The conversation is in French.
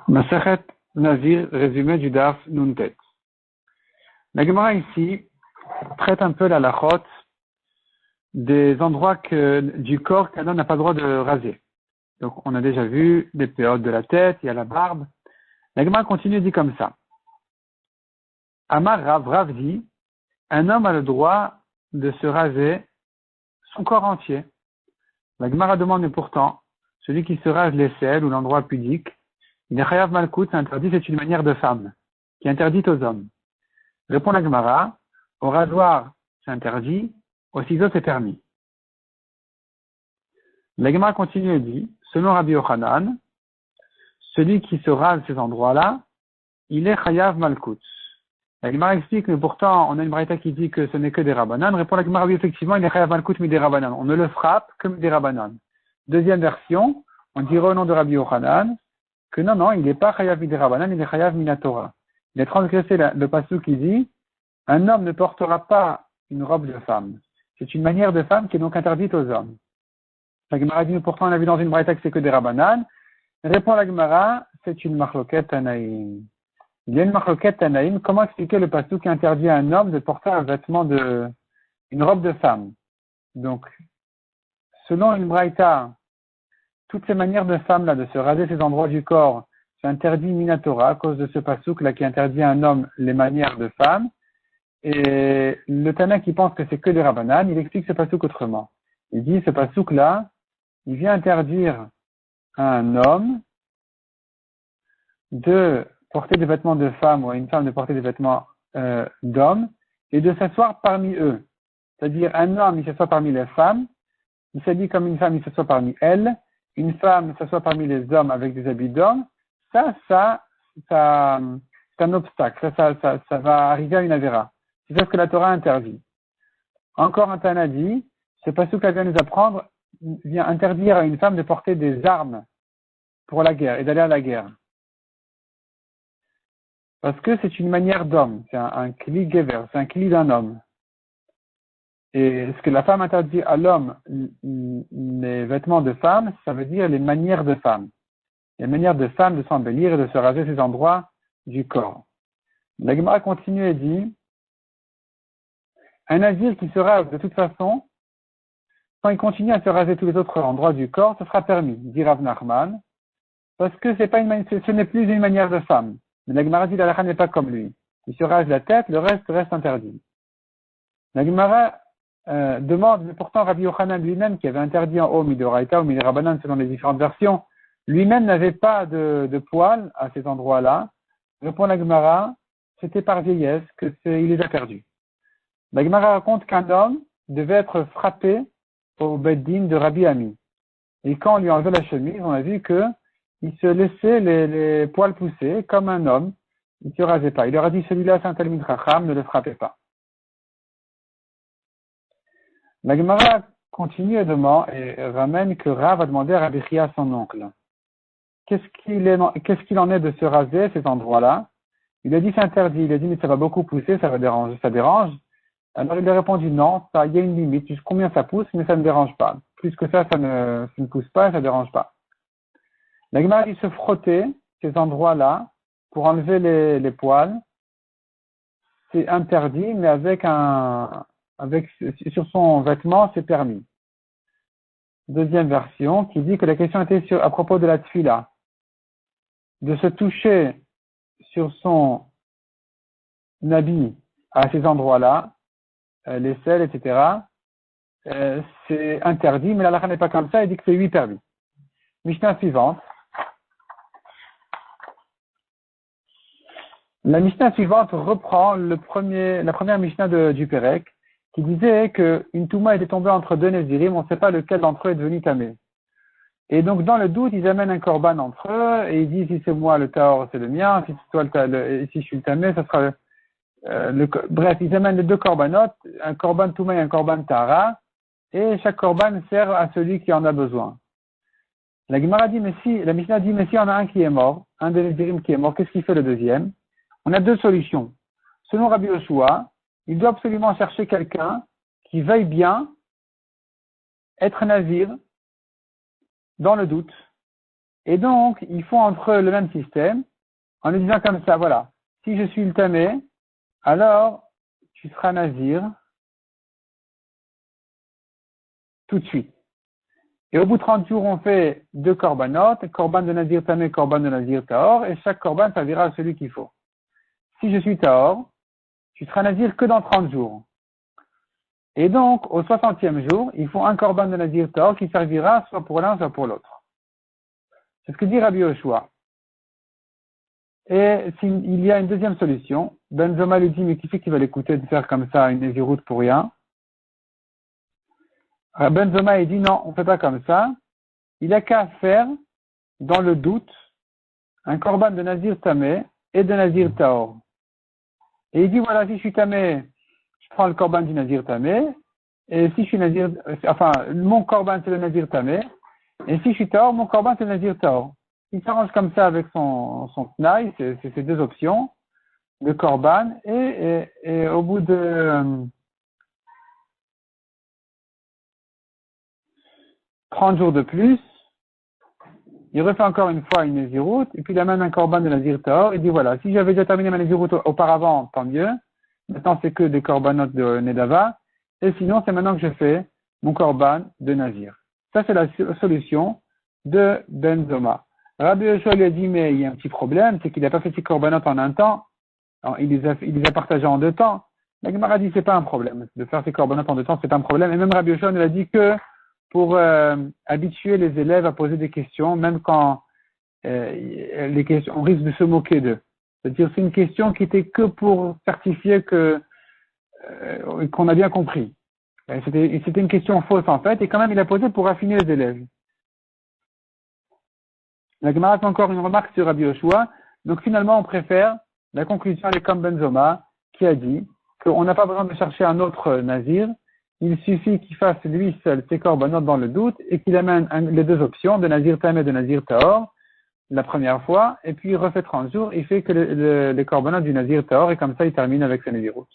Masechet Nazir, résumé du Daf Nuntet. La Gemara ici traite un peu la halachot des endroits du corps qu'un homme n'a pas le droit de raser. Donc on a déjà vu des périodes de la tête, il y a la barbe. La Gemara continue dit comme ça. Amar Rav dit, un homme a le droit de se raser son corps entier. La Gemara demande, mais pourtant, celui qui se rase l'aisselle ou l'endroit pudique, il est chayav malkout, c'est interdit, c'est une manière de femme, qui est interdite aux hommes. Répond la Gemara, au rasoir, c'est interdit, au ciseau, c'est permis. La Gemara continue et dit, selon Rabbi Yochanan, celui qui se rase ces endroits-là, il est chayav malkout. La Gemara explique, mais pourtant, on a une braïta qui dit que ce n'est que des rabanan. Répond la Gemara, oui, effectivement, il est chayav malkout, mais des rabanan. On ne le frappe que des rabanan. Deuxième version, on dirait au nom de Rabbi Yochanan, que non, il n'est pas chayav des rabanan, il est chayav minatora. Il a transgressé le passage qui dit, un homme ne portera pas une robe de femme. C'est une manière de femme qui est donc interdite aux hommes. La Gemara dit, mais pourtant, on a vu dans une braïta que c'est que des rabanan. Répond la Gemara, c'est une marloquette tanaïm. Il y a une marloquette tanaïm. Comment expliquer le passage qui interdit à un homme de porter un vêtement une robe de femme? Donc, selon une braïta, toutes ces manières de femme là, de se raser ces endroits du corps, c'est interdit minatora à cause de ce pasouk là qui interdit à un homme les manières de femme. Et le Tana qui pense que c'est que des rabanan, il explique ce pasouk autrement. Il dit ce pasouk là, il vient interdire à un homme de porter des vêtements de femme ou à une femme de porter des vêtements d'homme et de s'asseoir parmi eux. C'est-à-dire un homme il s'assoit parmi les femmes, il s'habille comme une femme, il s'assoit parmi elles, une femme s'assoit parmi les hommes avec des habits d'homme. Ça c'est un obstacle, ça va arriver à une avéra. C'est ça ce que la Torah interdit. Encore un Tana dit, ce passage qu'elle vient nous apprendre vient interdire à une femme de porter des armes pour la guerre et d'aller à la guerre. Parce que c'est une manière d'homme, c'est un kli gever, c'est un kli d'un homme. Et ce que la femme interdit à l'homme, les vêtements de femme, ça veut dire les manières de femme. Les manières de femme de s'embellir et de se raser ces endroits du corps. La Gemara continue et dit, un nazir qui se rase de toute façon, quand il continue à se raser tous les autres endroits du corps, ce sera permis, dit Rav Nachman, parce que ce n'est plus une manière de femme. Mais la Gemara dit la halakha n'est pas comme lui. Il se rase la tête, le reste reste interdit. La Gemara demande, mais pourtant Rabbi Yochanan lui-même, qui avait interdit en haut midoraita ou midirabanan selon les différentes versions, lui-même n'avait pas de poils à ces endroits-là. Répond la Gemara, c'était par vieillesse il les a perdus. La Gemara raconte qu'un homme devait être frappé au beddin de Rabbi Ami. Et quand on lui enlevait la chemise, on a vu que il se laissait les poils pousser comme un homme. Il ne se rasait pas. Il leur a dit, celui-là, c'est un Talmid Chacham, ne le frappez pas. La Gemara continue et ramène que Rav a demandé à Rabbi Chia, son oncle, qu'est-ce qu'il en est de se raser ces endroits-là? Il a dit, c'est interdit. Il a dit, mais ça va beaucoup pousser, ça dérange. Alors il a répondu, non, il y a une limite. Juste combien ça pousse, mais ça ne dérange pas. Plus que ça ne pousse pas, ça ne dérange pas. La Gemara dit se frotter ces endroits-là pour enlever les poils, c'est interdit, mais sur son vêtement, c'est permis. Deuxième version qui dit que la question était à propos de la tfila, de se toucher sur son habit à ces endroits-là, les selles, etc. C'est interdit, mais la halakha n'est pas comme ça, il dit que c'est 8 permis. Mishnah suivante. La Mishnah suivante reprend la première Mishnah du Pérec, qui disait qu'une Touma était tombée entre deux Nézirim, on ne sait pas lequel d'entre eux est devenu tamé. Et donc, dans le doute, ils amènent un korban entre eux, et ils disent, si c'est moi le Taor, c'est le mien, si c'est toi si je suis le tamé, ça sera bref, ils amènent les deux korbanot, un korban Touma et un korban Tara, et chaque korban sert à celui qui en a besoin. La Mishnah dit, mais si il y en a un qui est mort, un des Nézirim qui est mort, qu'est-ce qu'il fait le deuxième? On a deux solutions. Selon Rabbi Yoshua, il doit absolument chercher quelqu'un qui veuille bien être nazir dans le doute. Et donc, ils font entre eux le même système, en lui disant comme ça, voilà, si je suis le tamé, alors tu seras nazir tout de suite. Et au bout de 30 jours, on fait 2 korbanot, korban de nazir tamé, korban de nazir tahor, et chaque korban servira à celui qu'il faut. Si je suis tahor, tu seras nazir que dans 30 jours. Et donc, au 60e jour, il faut un korban de nazir tahor qui servira soit pour l'un, soit pour l'autre. C'est ce que dit Rabbi Yoshua. Et il y a une deuxième solution. Ben Zoma lui dit, mais qui fait qu'il va l'écouter de faire comme ça une naziroute pour rien? Ben Zoma, il dit, non, on ne fait pas comme ça. Il a qu'à faire, dans le doute, un korban de nazir tamé et de nazir tahor. Et il dit, voilà, si je suis tamé, je prends le korban du nazir tamé. Et si je suis nazir, enfin, mon korban c'est le nazir tamé. Et si je suis tahor, mon korban c'est le nazir tahor. Il s'arrange comme ça avec son tnaï, c'est ces deux options de korban. Et au bout de 30 jours de plus, il refait encore une fois une naziroute, et puis il amène un korban de nazir tahor. Il dit, voilà, si j'avais déjà terminé ma naziroute auparavant, tant mieux. Maintenant, c'est que des korbanotes de Nedava. Et sinon, c'est maintenant que je fais mon korban de nazir. Ça, c'est la solution de Ben Zoma. Rabbi Yoshua lui a dit, mais il y a un petit problème, c'est qu'il n'a pas fait ses corbanotes en un temps. Alors, il les a partagés en 2 temps. La Gemara dit, c'est pas un problème. De faire ses corbanotes en 2 temps, c'est pas un problème. Et même Rabbi Yoshua nous a dit que pour habituer les élèves à poser des questions, même quand les questions, on risque de se moquer d'eux. C'est-à-dire, c'est une question qui était que pour certifier qu'on a bien compris. C'était une question fausse en fait, et quand même il a posé pour affiner les élèves. La Gemara fait encore une remarque sur Rabbi Yoshua. Donc finalement, on préfère la conclusion avec comme Ben Zoma, qui a dit qu'on n'a pas besoin de chercher un autre nazir. Il suffit qu'il fasse lui seul ses corbanotes dans le doute et qu'il amène les 2 options de nazir tam et de nazir tahor la première fois, et puis il refait 30 jours, il fait que les corbanotes du nazir tahor, et comme ça il termine avec sa naziroute.